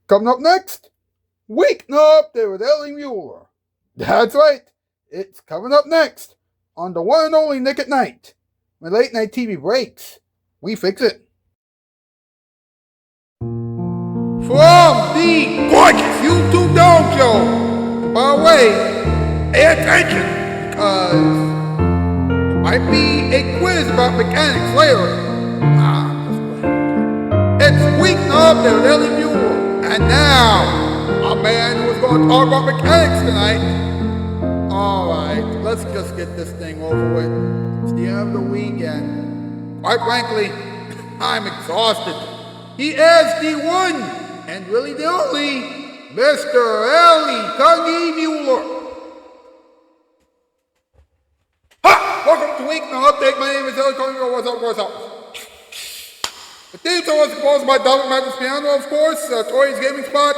Coming up next, Weeknight with Ellie Muller. That's right, it's coming up next on the one and only Nick at Night. When late night TV breaks, we fix it. From the gorgeous YouTube Dome Show, by the way, pay attention, because there might be a quiz about mechanics later. It's Weeknight with Ellie Muller. And now, a man who is going to talk about mechanics tonight. Alright, let's just get this thing over with. It's the end of the weekend. Quite frankly, I'm exhausted. He is the one, and really the only, Mr. Ellie Tuggy Muller. Ha! Welcome to Weeknight Update. My name is Ellie Tuggy Muller. What's up? The theme song was composed by Double Magnus Piano, of course, Tori's Gaming Spot,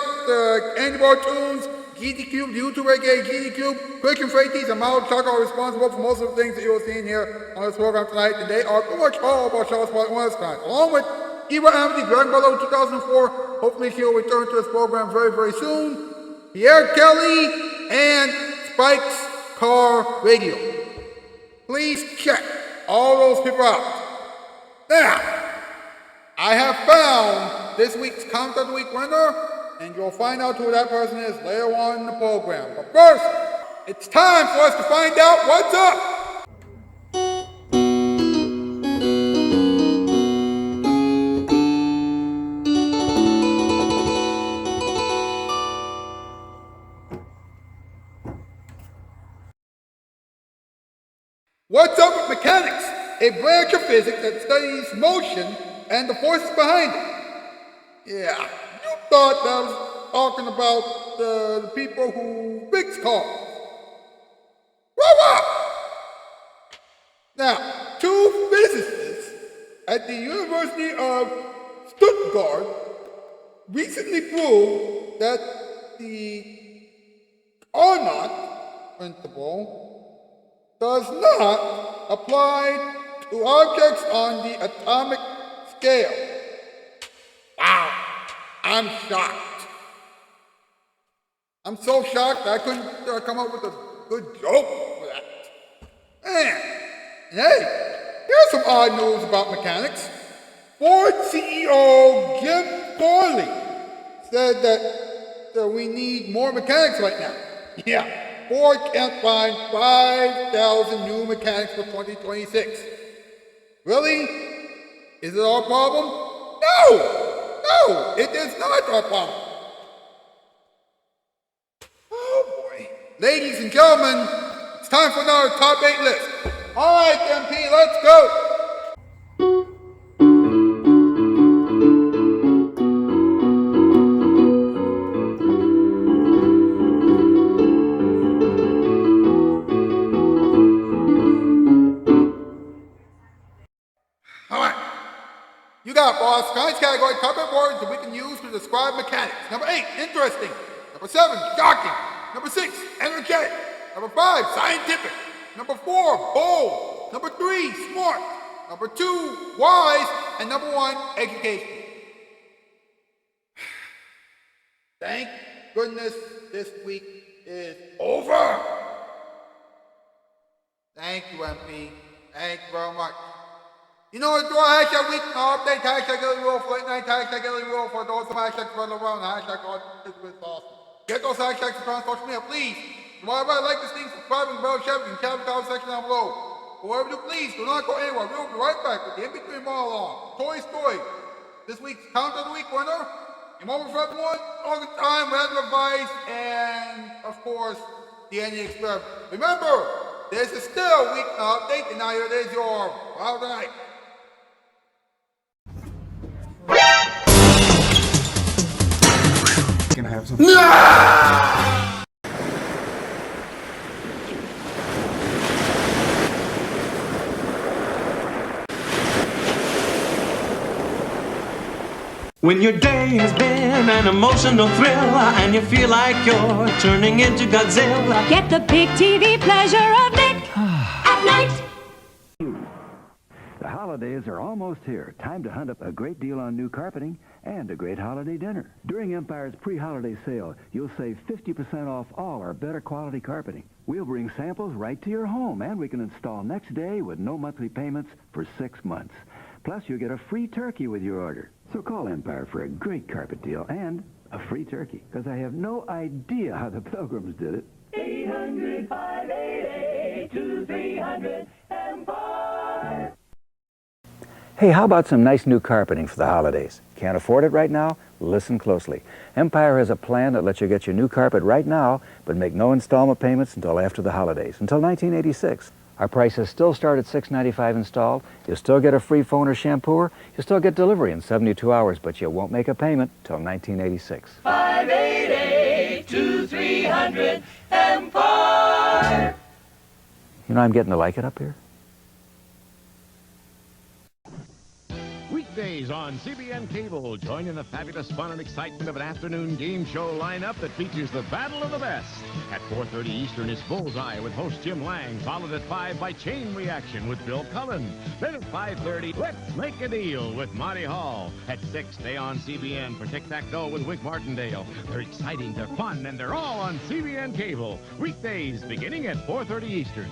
Andy Bar Tunes, GD Cube, YouTube aka GD Cube, Christian Freighties, and Mild Chuck are responsible for most of the things that you will see here on this program tonight, and they are pretty much all about Shoutout Spotlight tonight. Along with Eva Amity, Dragon Ball 2004, hopefully she'll return to this program very, very soon, Pierre Kelly, and Spike's Car Radio. Please check all those people out. Now, I have found this week's Comment of the Week winner, and you'll find out who that person is later on in the program. But first, it's time for us to find out what's up! What's up with mechanics? A branch of physics that studies motion and the forces behind it. Yeah, you thought that I was talking about the people who fix cars. Whoa! Now, two physicists at the University of Stuttgart recently proved that the Carnot principle does not apply to objects on the atomic scale. Wow, I'm shocked. I'm so shocked I couldn't come up with a good joke for that. Man, and hey, here's some odd news about mechanics. Ford CEO Jim Farley said that we need more mechanics right now. Yeah, Ford can't find 5,000 new mechanics for 2026. Really? Is it our problem? No, it is not our problem. Oh boy. Ladies and gentlemen, it's time for another top 8 list. All right, MP, let's go. You got it, boss. Tonight's category, top 8 words that we can use to describe mechanics. Number 8, interesting. Number 7, shocking. Number 6, energetic. Number 5, scientific. Number 4, bold. Number 3, smart. Number 2, wise. And number 1, education. Thank goodness this week is over. Thank you, MP. Thank you very much. You know what, do a hashtag week update, hashtag Ellie Roll for late night, hashtag Ellie Roll for those hashtags spread around, hashtag all this is awesome. Get those hashtags on social media, please. Whatever like this thing, subscribe and bell share, and chat in the comment section down below. But whatever you do, please do not go anywhere. We will be right back with the in-between monologue. Toy Story. This week's Count of the Week winner. A moment for everyone, all the time, random advice, and of course, the ending experiment. Remember, this is still week update, and now here it is your Wow Night. Gonna have some. When your day has been an emotional thrill and you feel like you're turning into Godzilla, get the big TV pleasure of Nick at Night. The holidays are almost here. Time to hunt up a great deal on new carpeting and a great holiday dinner. During Empire's pre-holiday sale, you'll save 50% off all our better quality carpeting. We'll bring samples right to your home, and we can install next day with no monthly payments for 6 months. Plus, you'll get a free turkey with your order. So call Empire for a great carpet deal and a free turkey, because I have no idea how the Pilgrims did it. 800-588-2300 Empire. Hey, how about some nice new carpeting for the holidays? Can't afford it right now? Listen closely. Empire has a plan that lets you get your new carpet right now, but make no installment payments until after the holidays, until 1986. Our prices still start at $6.95 installed. You'll still get a free phone or shampooer. You'll still get delivery in 72 hours, but you won't make a payment till 1986. 588-2300 Empire. You know I'm getting to like it up here? Weekdays on CBN Cable, join in the fabulous fun and excitement of an afternoon game show lineup that features the Battle of the Best. At 4:30 Eastern is Bullseye with host Jim Lang, followed at 5 by Chain Reaction with Bill Cullen. Then at 5:30, Let's Make a Deal with Monty Hall. At 6, stay on CBN for Tic-Tac-Toe with Wick Martindale. They're exciting, they're fun, and they're all on CBN Cable. Weekdays beginning at 4:30 Eastern.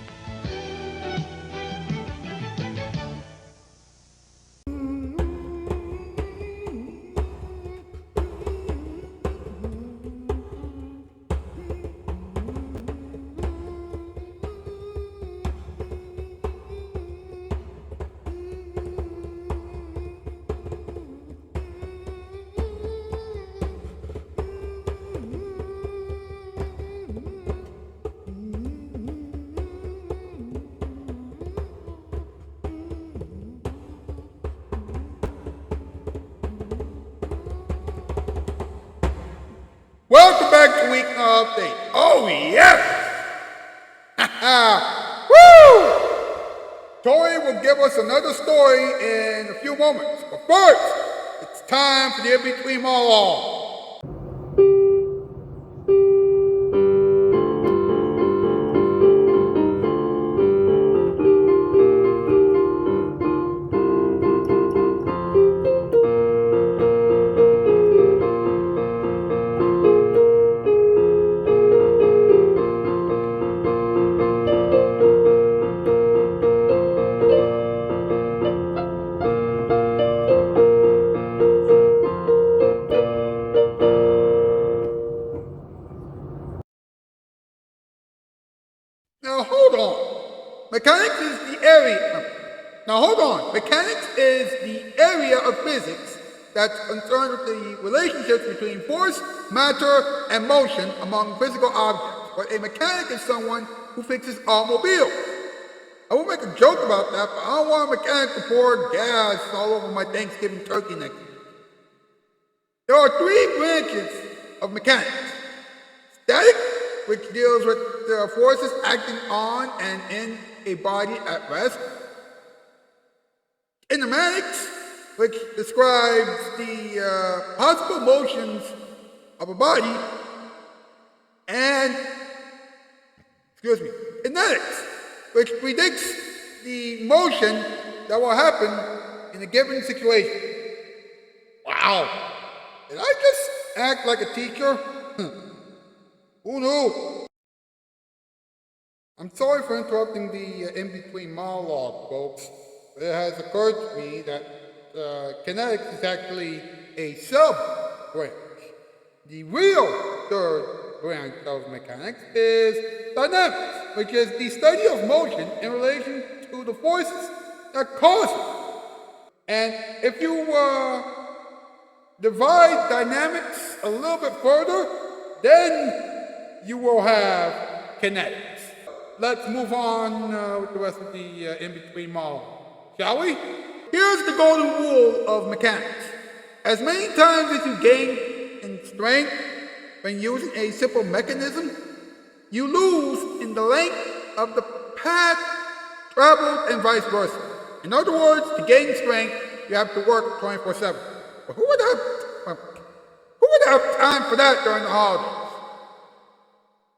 Welcome back to Weeknight Update. Oh, yes! Woo! Tori will give us another story in a few moments. But first, it's time for the in-between monologue. Now hold on. Mechanics is the area of physics that's concerned with the relationships between force, matter, and motion among physical objects. But a mechanic is someone who fixes automobiles. I will make a joke about that, but I don't want a mechanic to pour gas all over my Thanksgiving turkey next year. There are 3 branches of mechanics. Static, which deals with the forces acting on and in a body at rest. Kinematics, which describes the possible motions of a body. And, kinetics, which predicts the motion that will happen in a given situation. Wow! Did I just act like a teacher? Who knew? I'm sorry for interrupting the in-between monologue, folks. It has occurred to me that kinetics is actually a sub-branch. The real third branch of mechanics is dynamics, which is the study of motion in relation to the forces that cause it. And if you divide dynamics a little bit further, then you will have kinetics. Let's move on with the rest of the in-between monologue, shall we? Here's the golden rule of mechanics. As many times as you gain in strength when using a simple mechanism, you lose in the length of the path traveled and vice versa. In other words, to gain strength, you have to work 24/7. But who would have time for that during the holidays?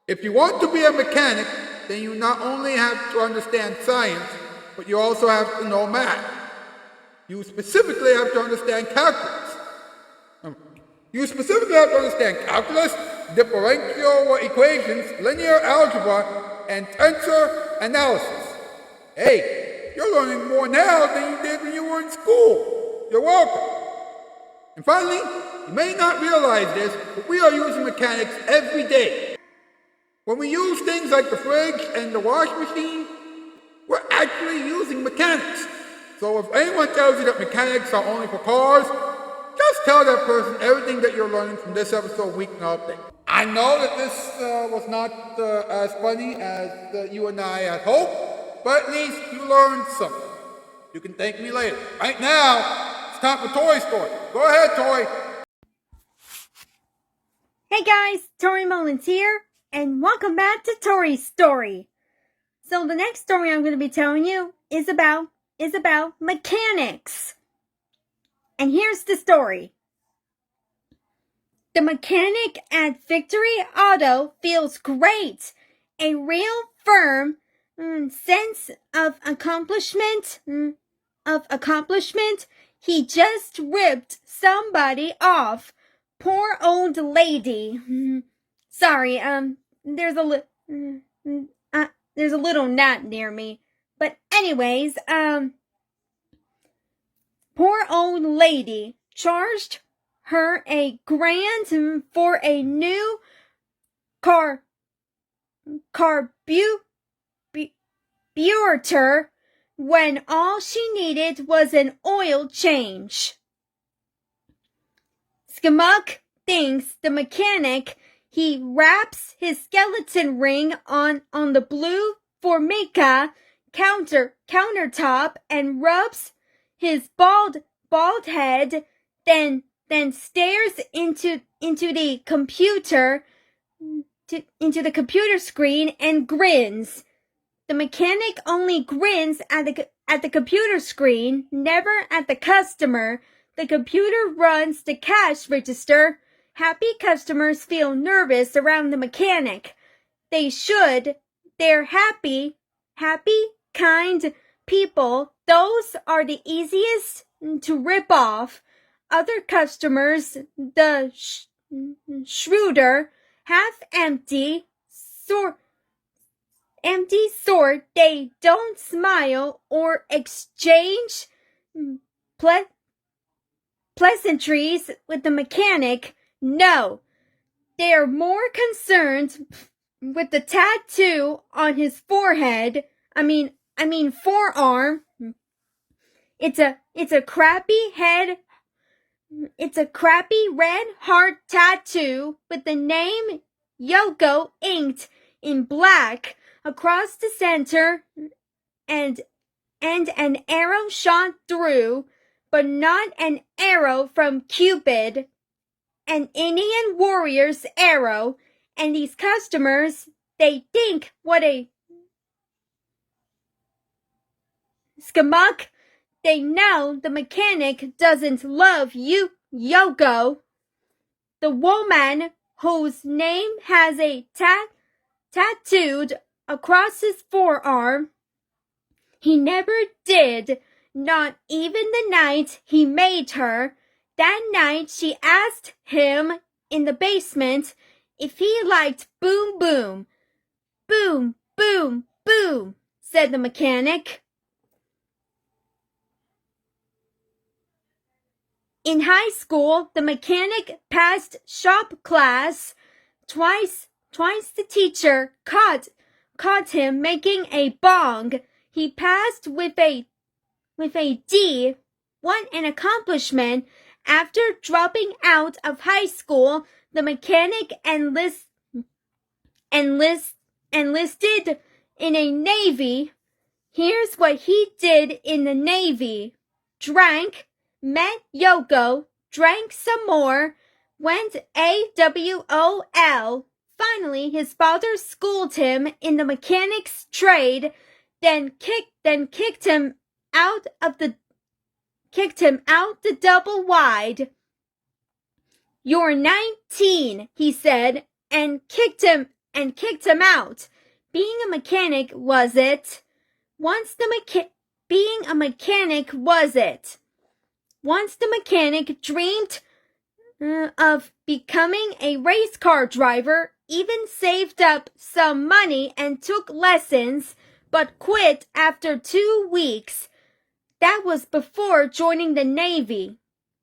If you want to be a mechanic, then you not only have to understand science, but you also have to know math. You specifically have to understand calculus. You specifically have to understand calculus, differential equations, linear algebra, and tensor analysis. Hey, you're learning more now than you did when you were in school. You're welcome. And finally, you may not realize this, but we are using mechanics every day. When we use things like the fridge and the wash machine, we're actually using mechanics. So if anyone tells you that mechanics are only for cars, just tell that person everything that you're learning from this episode of Weeknight Update. I know that this was not as funny as you and I had hoped, but at least you learned something. You can thank me later. Right now, it's time for Tori's story. Go ahead, Tori. Hey guys, Tori Mullins here, and welcome back to Tori's story. So the next story I'm going to be telling you is about mechanics. And here's the story. The mechanic at Victory Auto feels great. A real firm sense of accomplishment. He just ripped somebody off. Poor old lady. Sorry, there's a little gnat near me. But anyways, poor old lady charged her $1,000 for a new carburetor when all she needed was an oil change. Skamuk thinks the mechanic, he wraps his skeleton ring on the blue Formica countertop and rubs his bald head, then stares into the computer screen and grins. The mechanic only grins at the computer screen, never at the customer. The computer runs the cash register. Happy customers feel nervous around the mechanic. They should. They're happy, kind people. Those are the easiest to rip off. Other customers, the shrewder, half-empty sort, they don't smile or exchange pleasantries with the mechanic. No, they are more concerned with the tattoo on his forehead. I mean forearm. It's a crappy red heart tattoo with the name Yoko inked in black across the center and an arrow shot through, but not an arrow from Cupid, an Indian warrior's arrow. And these customers, they think what a skamuk. They know the mechanic doesn't love you, Yoko. The woman whose name has a tattooed across his forearm. He never did, not even the night he made her. That night she asked him in the basement if he liked boom boom. Boom, boom, boom, said the mechanic. In high school, the mechanic passed shop class. Twice the teacher caught him making a bong. He passed with a D. What an accomplishment! After dropping out of high school, the mechanic enlisted in a Navy. Here's what he did in the Navy. Drank, met Yoko, drank some more, went AWOL. Finally, his father schooled him in the mechanic's trade, then kicked him out the double wide. You're 19, he said, and kicked him out. Being a mechanic, was it? Being a mechanic, was it? Once the mechanic dreamed of becoming a race car driver, even saved up some money and took lessons, but quit after 2 weeks. That was before joining the Navy.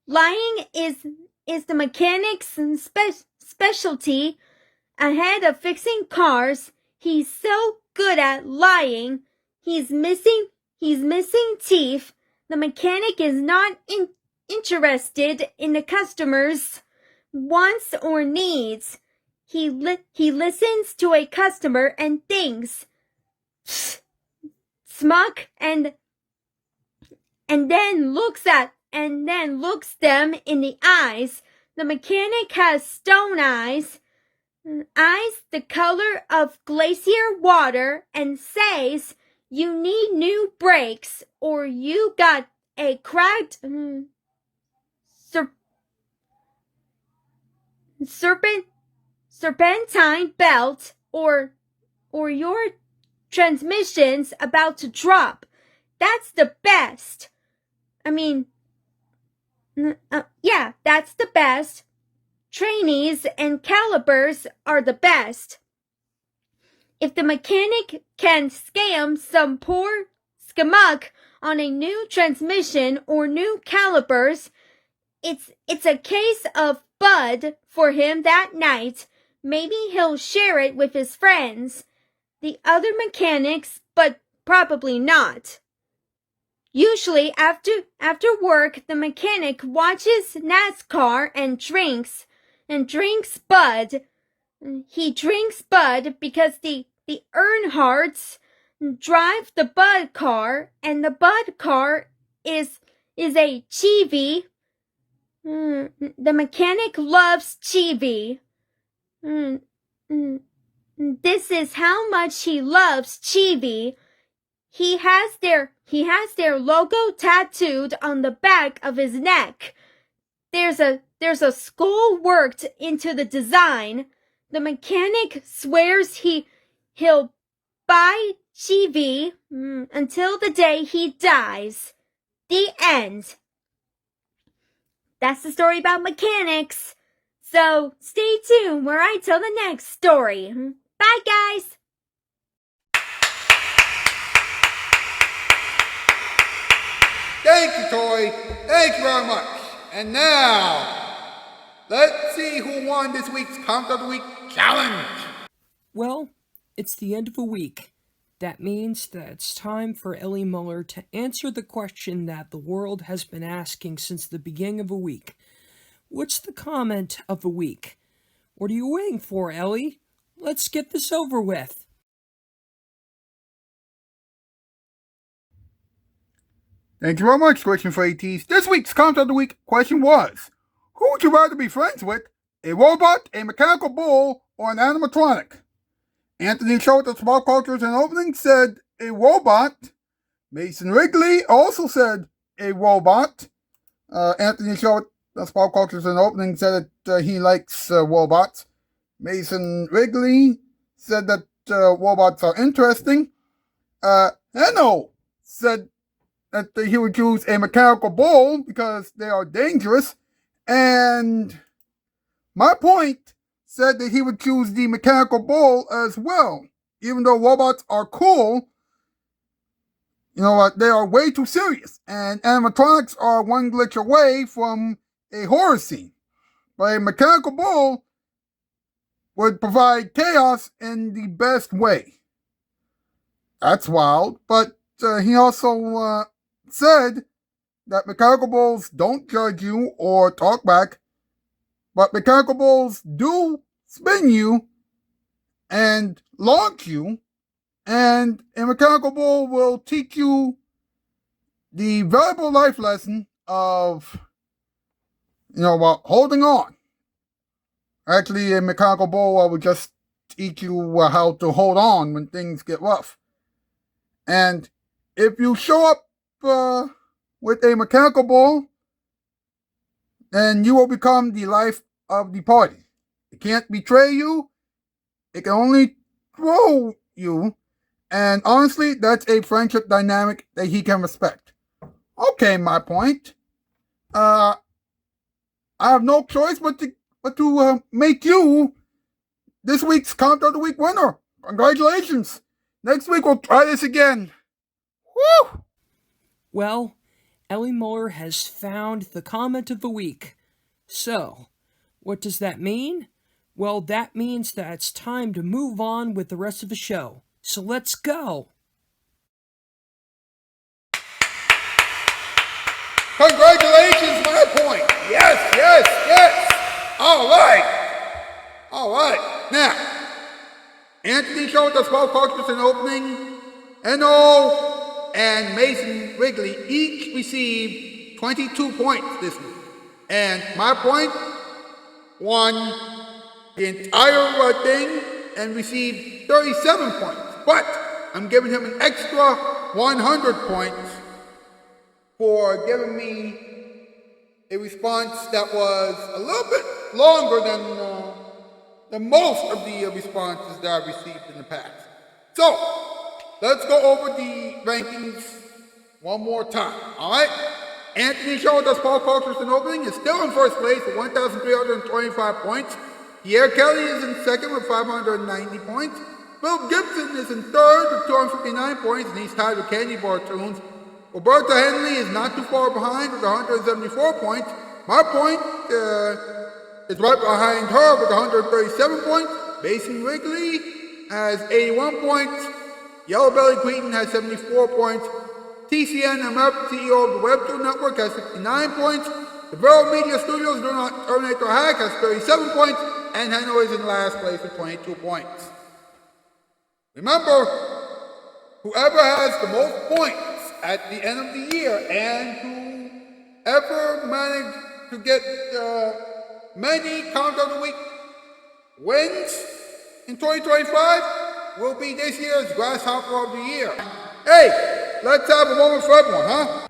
Lying is the mechanic's specialty. Ahead of fixing cars, he's so good at lying. He's missing teeth. The mechanic is not interested in the customer's wants or needs. He listens to a customer and thinks, smug, and then looks them in the eyes. The mechanic has stone eyes the color of glacier water, and says, "You need new brakes, or you got a cracked serpentine belt, or your transmission's about to drop." That's the best. Yeah, that's the best. Trainees and calipers are the best. If the mechanic can scam some poor schmuck on a new transmission or new calipers, it's a case of bud for him that night. Maybe he'll share it with his friends, the other mechanics, but probably not. Usually after work, the mechanic watches NASCAR and drinks Bud. He drinks Bud because the Earnhardts drive the Bud car, and the Bud car is a Chevy. The mechanic loves Chevy. This is how much he loves Chevy. He has their logo tattooed on the back of his neck. There's a skull worked into the design. The mechanic swears he'll buy Chevy until the day he dies. The end. That's the story about mechanics. So stay tuned where I tell the next story. Bye, guys. Thank you, Tori. Thank you very much. And now, let's see who won this week's Count of the Week challenge. Well, it's the end of a week. That means that it's time for Ellie Muller to answer the question that the world has been asking since the beginning of a week. What's the comment of the week? What are you waiting for, Ellie? Let's get this over with. Thank you very much, Question for ATs. This week's Count of the Week question was, who would you rather be friends with, a robot, a mechanical bull, or an animatronic? Anthony Shoutout Spotlight and Opening said a robot. Mason Wrigley also said a robot. Anthony Shoutout Spotlight and Opening said that he likes robots. Mason Wrigley said that robots are interesting. Henno said that he would choose a mechanical bull because they are dangerous. And My Point said that he would choose the mechanical bull as well. Even though robots are cool, you know what, they are way too serious. And animatronics are one glitch away from a horror scene. But a mechanical bull would provide chaos in the best way. That's wild. But he also said that mechanical bulls don't judge you or talk back, but mechanical bulls do spin you and launch you, and a mechanical bull will teach you the valuable life lesson of, holding on. Actually, a mechanical bull will just teach you how to hold on when things get rough. And if you show up with a mechanical bull, then you will become the life of the party. It can't betray you. It can only throw you. And honestly, that's a friendship dynamic that he can respect. Okay, My Point. I have no choice but to make you this week's Countdown of the Week winner. Congratulations. Next week we'll try this again. Woo! Well, Ellie Muller has found the comment of the week. So, what does that mean? Well, that means that it's time to move on with the rest of the show. So let's go! Congratulations, my point. Yes, yes, yes. All right. Now, Anthony showed us 12 coaches in opening. N.O. and Mason Wrigley each received 22 points this week. And my point won the entire thing and received 37 points. But I'm giving him an extra 100 points for giving me a response that was a little bit longer than most of the responses that I've received in the past. So, let's go over the rankings one more time, all right? Anthony showed us Paul Culture's opening is still in first place with 1,325 points. Pierre Kelly is in second with 590 points. Phil Gibson is in third with 259 points, and he's tied with Candy Bar Tunes. Roberta Henley is not too far behind with 174 points. My point is right behind her with 137 points. Mason Wrigley has 81 points. Yellow Belly Queen has 74 points. TCN MF, CEO of the Webtoon Network, has 59 points. The Barrel Media Studios Do Not Terminate or Hack has 37 points. And Hanoi is in last place with 22 points. Remember, whoever has the most points at the end of the year and whoever managed to get many Countdown of the Week wins in 2025 will be this year's Grasshopper of the Year. Hey, let's have a moment for everyone, huh?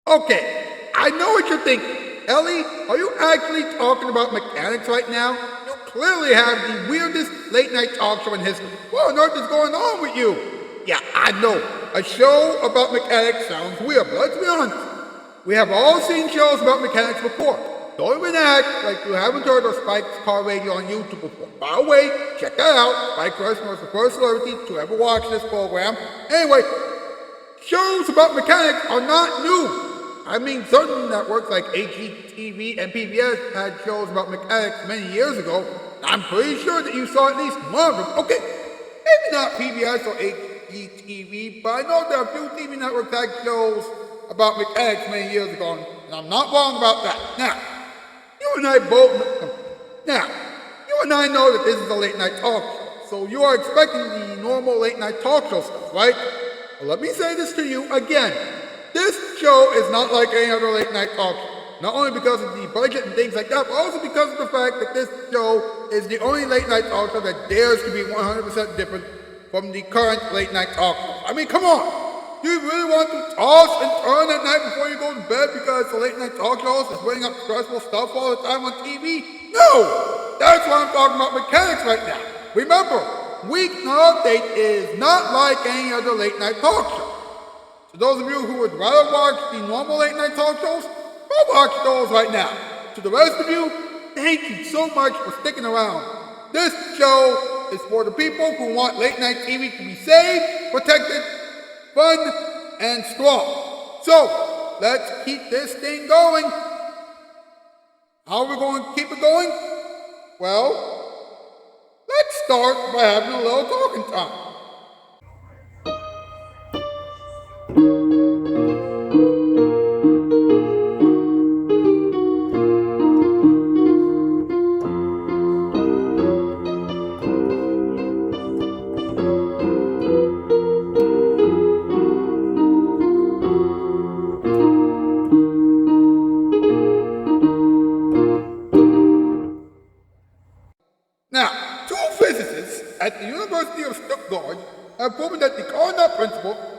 Okay, I know what you're thinking. Ellie, are you actually talking about mechanics right now? You clearly have the weirdest late night talk show in history. What on earth is going on with you? Yeah, I know. A show about mechanics sounds weird, but let's be honest. We have all seen shows about mechanics before. Don't even act like you haven't heard of Spike's Car Radio on YouTube before. By the way, check that out. Spike Rushmore was the first celebrity to ever watch this program. Anyway, shows about mechanics are not new. I mean, certain networks like HGTV and PBS had shows about mechanics many years ago. I'm pretty sure that you saw at least one of them. Okay, maybe not PBS or HGTV, but I know there are a few TV networks had shows about mechanics many years ago, and I'm not wrong about that. Now, you and I know that this is a late night talk show, so you are expecting the normal late night talk show stuff, right? Well, let me say this to you again. This show is not like any other late night talk show. Not only because of the budget and things like that, but also because of the fact that this show is the only late night talk show that dares to be 100% different from the current late night talk shows. I mean, come on. Do you really want to toss and turn at night before you go to bed because the late night talk shows is bringing up stressful stuff all the time on TV? No! That's why I'm talking about mechanics right now. Remember, Weeknight Update is not like any other late night talk show. To those of you who would rather watch the normal late night talk shows, go watch those right now. To the rest of you, thank you so much for sticking around. This show is for the people who want late night TV to be safe, protected, fun, and strong. So, let's keep this thing going. How are we going to keep it going? Well, let's start by having a little talking time.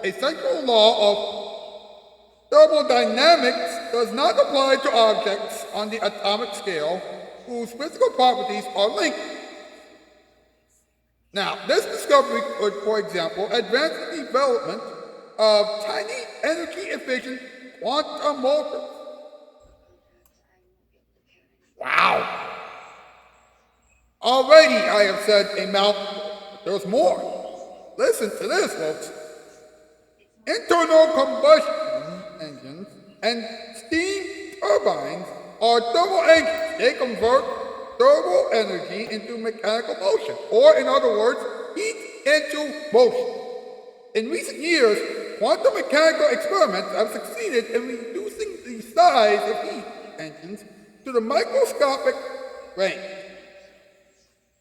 a central law of thermodynamics does not apply to objects on the atomic scale whose physical properties are linked. Now, this discovery could, for example, advance the development of tiny energy-efficient quantum motors. Wow! Already I have said a mouthful, but there's more. Listen to this, folks. Internal combustion engines and steam turbines are thermal engines. They convert thermal energy into mechanical motion, or in other words, heat into motion. In recent years, quantum mechanical experiments have succeeded in reducing the size of heat engines to the microscopic range.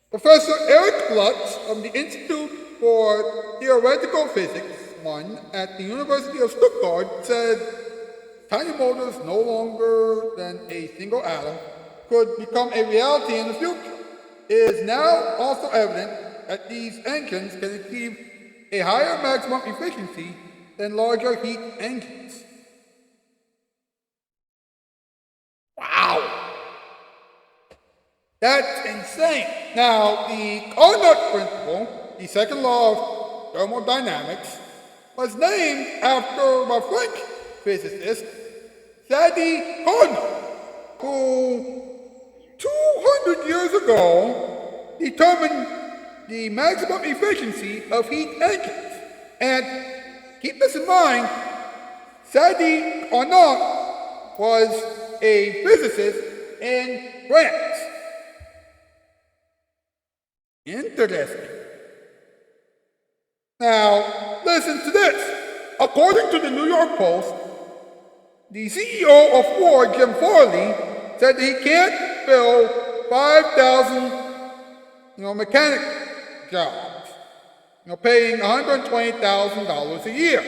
Professor Eric Lutz from the Institute for Theoretical Physics, at the University of Stuttgart, said tiny motors no longer than a single atom could become a reality in the future. It is now also evident that these engines can achieve a higher maximum efficiency than larger heat engines. Wow! That's insane. Now, the Carnot principle, the second law of thermodynamics, was named after a French physicist, Sadi Carnot, who 200 years ago determined the maximum efficiency of heat engines. And keep this in mind, Sadi Carnot was a physicist in France. Interesting. Now, listen to this. According to the New York Post, the CEO of Ford, Jim Farley, said that he can't fill 5,000, mechanic jobs, paying $120,000 a year.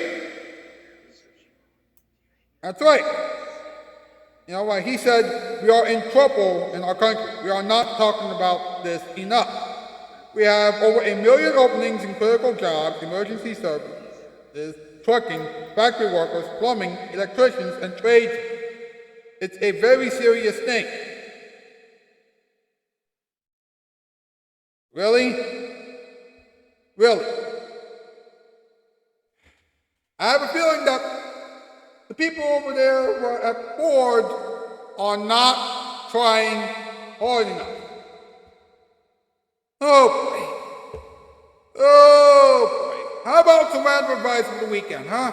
That's right. He said we are in trouble in our country. We are not talking about this enough. We have over 1 million openings in critical jobs, emergency services, trucking, factory workers, plumbing, electricians, and trades. It's a very serious thing. Really? Really? I have a feeling that the people over there at Ford are not trying hard enough. Oh boy. Oh boy. How about some random advice for the weekend, huh?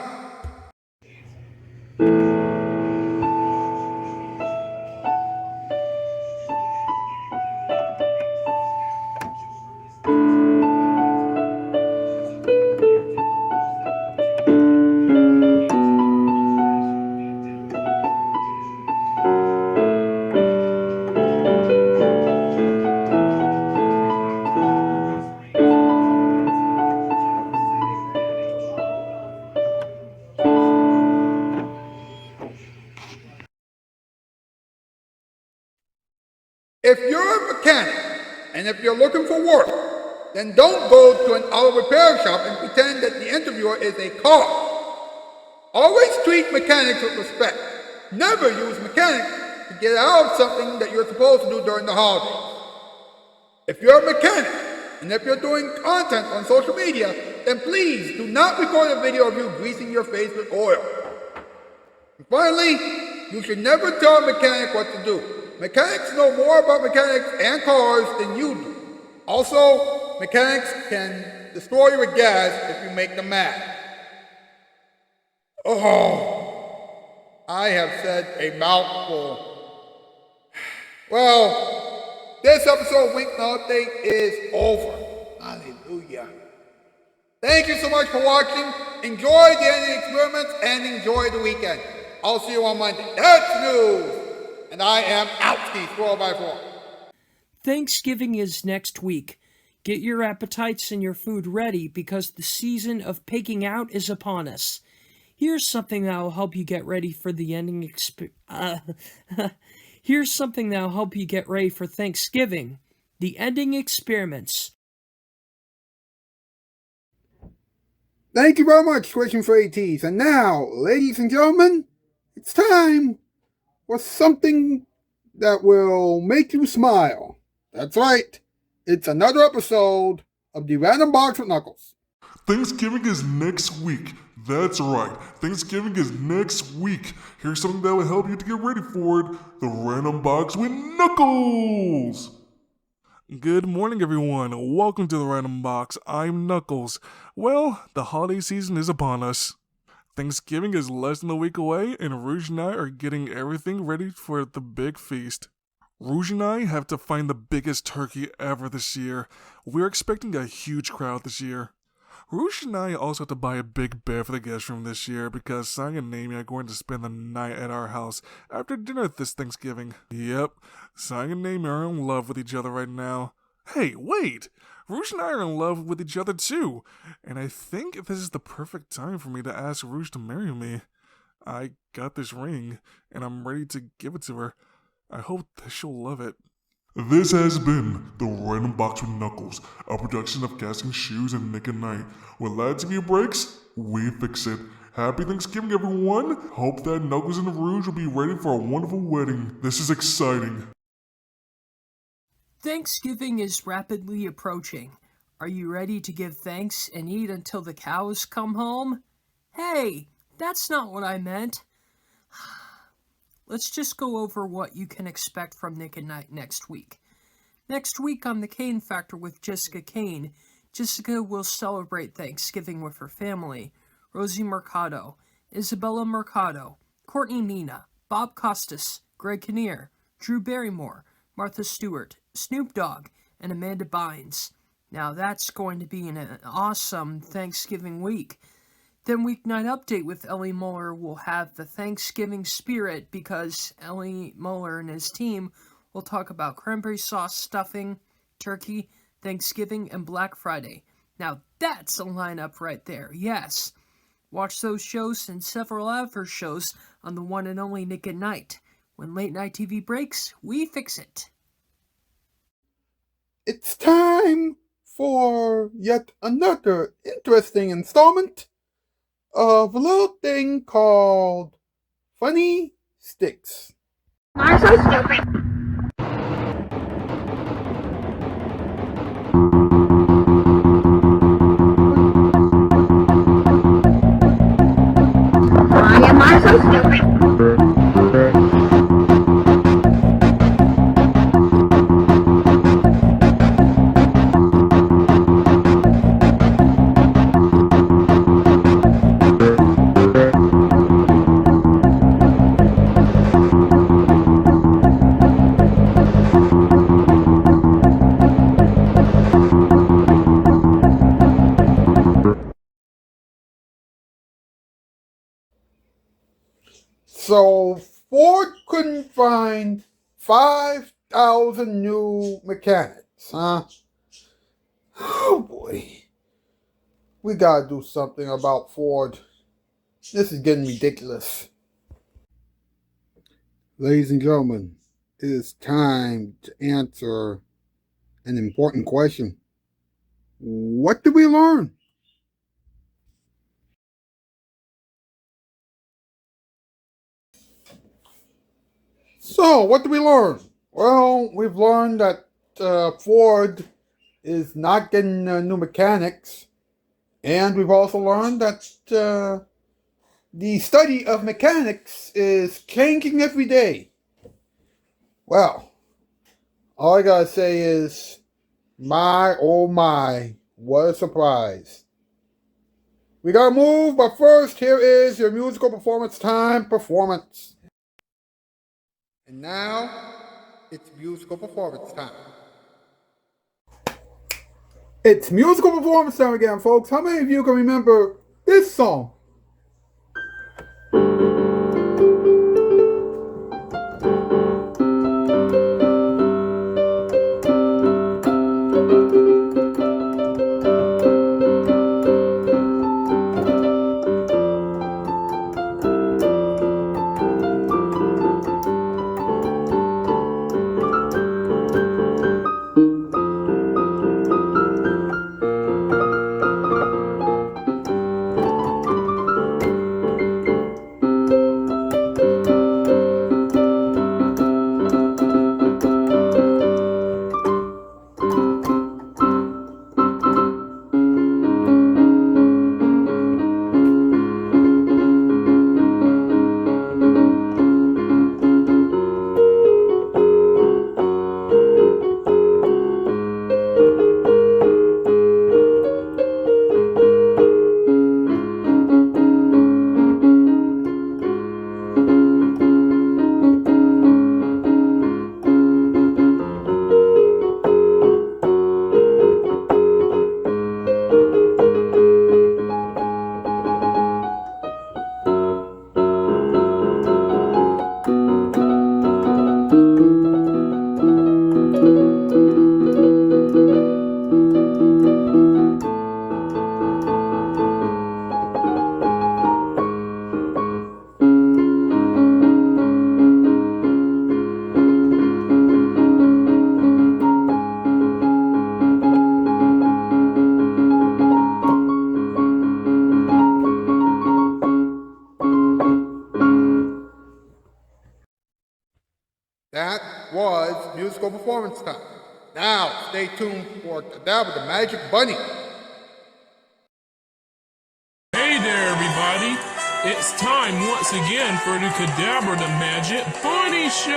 If you're a mechanic and if you're looking for work, then don't go to an auto repair shop and pretend that the interviewer is a car. Always treat mechanics with respect. Never use mechanics to get out of something that you're supposed to do during the holidays. If you're a mechanic and if you're doing content on social media, then please do not record a video of you greasing your face with oil. And finally, you should never tell a mechanic what to do. Mechanics know more about mechanics and cars than you do. Also, mechanics can destroy you with gas if you make them mad. Oh, I have said a mouthful. Well, this episode of Weeknight Update is over. Hallelujah. Thank you so much for watching. Enjoy the ending experiments and enjoy the weekend. I'll see you on Monday. That's news. And I am out, Steve, 4x4. Thanksgiving is next week. Get your appetites and your food ready because the season of pigging out is upon us. Here's something that will help you get ready for the ending Here's something that will help you get ready for Thanksgiving. The ending experiments. Thank you very much, Question for ATs. And now, ladies and gentlemen, it's time for something that will make you smile. That's right. It's another episode of the Random Box with Knuckles. Thanksgiving is next week. That's right. Thanksgiving is next week. Here's something that will help you to get ready for it. The Random Box with Knuckles. Good morning, everyone. Welcome to the Random Box. I'm Knuckles. Well, the holiday season is upon us. Thanksgiving is less than a week away, and Rouge and I are getting everything ready for the big feast. Rouge and I have to find the biggest turkey ever this year. We're expecting a huge crowd this year. Rouge and I also have to buy a big bed for the guest room this year because Sang and Amy are going to spend the night at our house after dinner this Thanksgiving. Yep, Sang and Amy are in love with each other right now. Hey, wait! Rouge and I are in love with each other too, and I think this is the perfect time for me to ask Rouge to marry me. I got this ring, and I'm ready to give it to her. I hope that she'll love it. This has been the Random Box with Knuckles, a production of Casting Shoes and Nick and Night. When Live TV breaks, we fix it. Happy Thanksgiving, everyone! Hope that Knuckles and Rouge will be ready for a wonderful wedding. This is exciting. Thanksgiving is rapidly approaching. Are you ready to give thanks and eat until the cows come home? Hey, that's not what I meant. Let's just go over what you can expect from Nick and Night next week. Next week on The Kane Factor with Jessica Kane, Jessica will celebrate Thanksgiving with her family. Rosie Mercado, Isabella Mercado, Courtney Nina, Bob Costas, Greg Kinnear, Drew Barrymore, Martha Stewart, Snoop Dogg, and Amanda Bynes. Now that's going to be an awesome Thanksgiving week. Then Weeknight Update with Ellie Muller will have the Thanksgiving spirit because Ellie Muller and his team will talk about cranberry sauce stuffing, turkey, Thanksgiving, and Black Friday. Now that's a lineup right there, yes. Watch those shows and several other shows on the one and only Nick at Night. When late night TV breaks, we fix it. It's time for yet another interesting installment of a little thing called Funny Sticks. I'm so stupid. Why am I so stupid? So Ford couldn't find 5,000 new mechanics, huh? Oh boy. We gotta do something about Ford. This is getting ridiculous. Ladies and gentlemen, it is time to answer an important question. What did we learn? So, what did we learn? Well, we've learned that Ford is not getting new mechanics. And we've also learned that the study of mechanics is changing every day. Well, all I gotta say is, my oh my, what a surprise. We gotta move, but first, here is your musical performance time performance. And now, it's musical performance time. It's musical performance time again, folks. How many of you can remember this song? That was musical performance time. Now, stay tuned for Kadabra the Magic Bunny. Hey there, everybody. It's time once again for the Kadabra the Magic Bunny Show.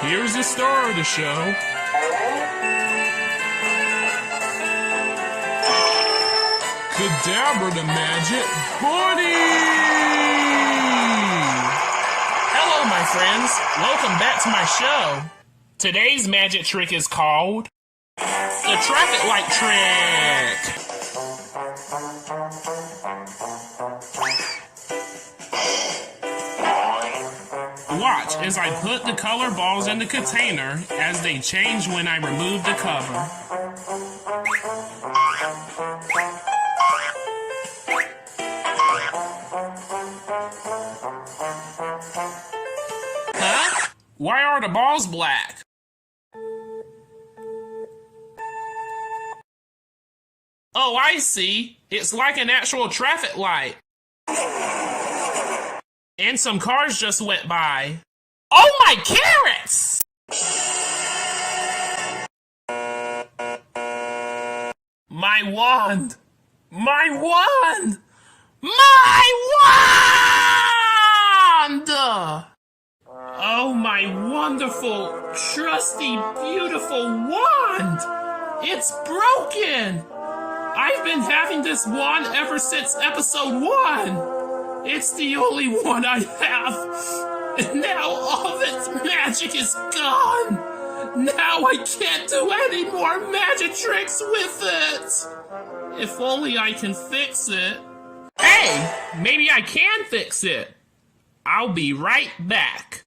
Here's the star of the show. Kadabra the Magic Bunny! Hello, my friends. Welcome back to my show. Today's magic trick is called the traffic light trick. Watch as I put the color balls in the container as they change when I remove the cover. Huh? Why are the balls black? Oh, I see. It's like an actual traffic light. And some cars just went by. Oh my carrots! My wand! My wand! My wand! Oh, my wonderful, trusty, beautiful wand! It's broken! I've been having this wand ever since episode 1. It's the only one I have. And now all of its magic is gone. Now I can't do any more magic tricks with it. If only I can fix it. Hey, maybe I can fix it. I'll be right back.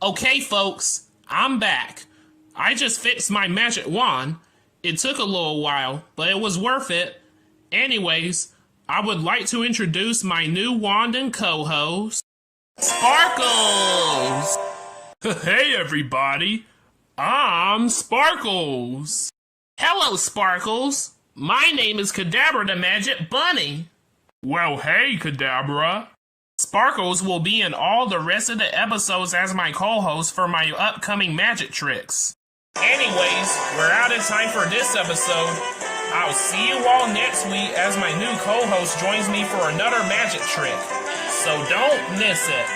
Okay, folks, I'm back. I just fixed my magic wand. It took a little while, but it was worth it. Anyways, I would like to introduce my new wand and co-host, Sparkles! Hey everybody, I'm Sparkles! Hello Sparkles, my name is Kadabra the Magic Bunny. Well hey Kadabra. Sparkles will be in all the rest of the episodes as my co-host for my upcoming magic tricks. Anyways, we're out of time for this episode. I'll see you all next week as my new co-host joins me for another magic trick. So don't miss it.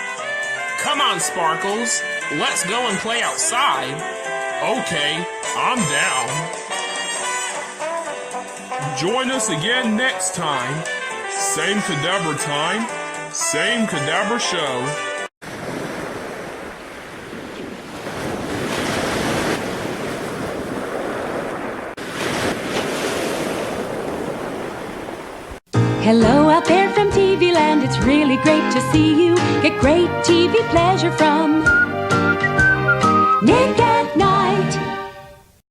Come on, Sparkles. Let's go and play outside. Okay, I'm down. Join us again next time. Same Kadabra time, same Kadabra show. Hello out there from TV land, it's really great to see you. Get great TV pleasure from Nick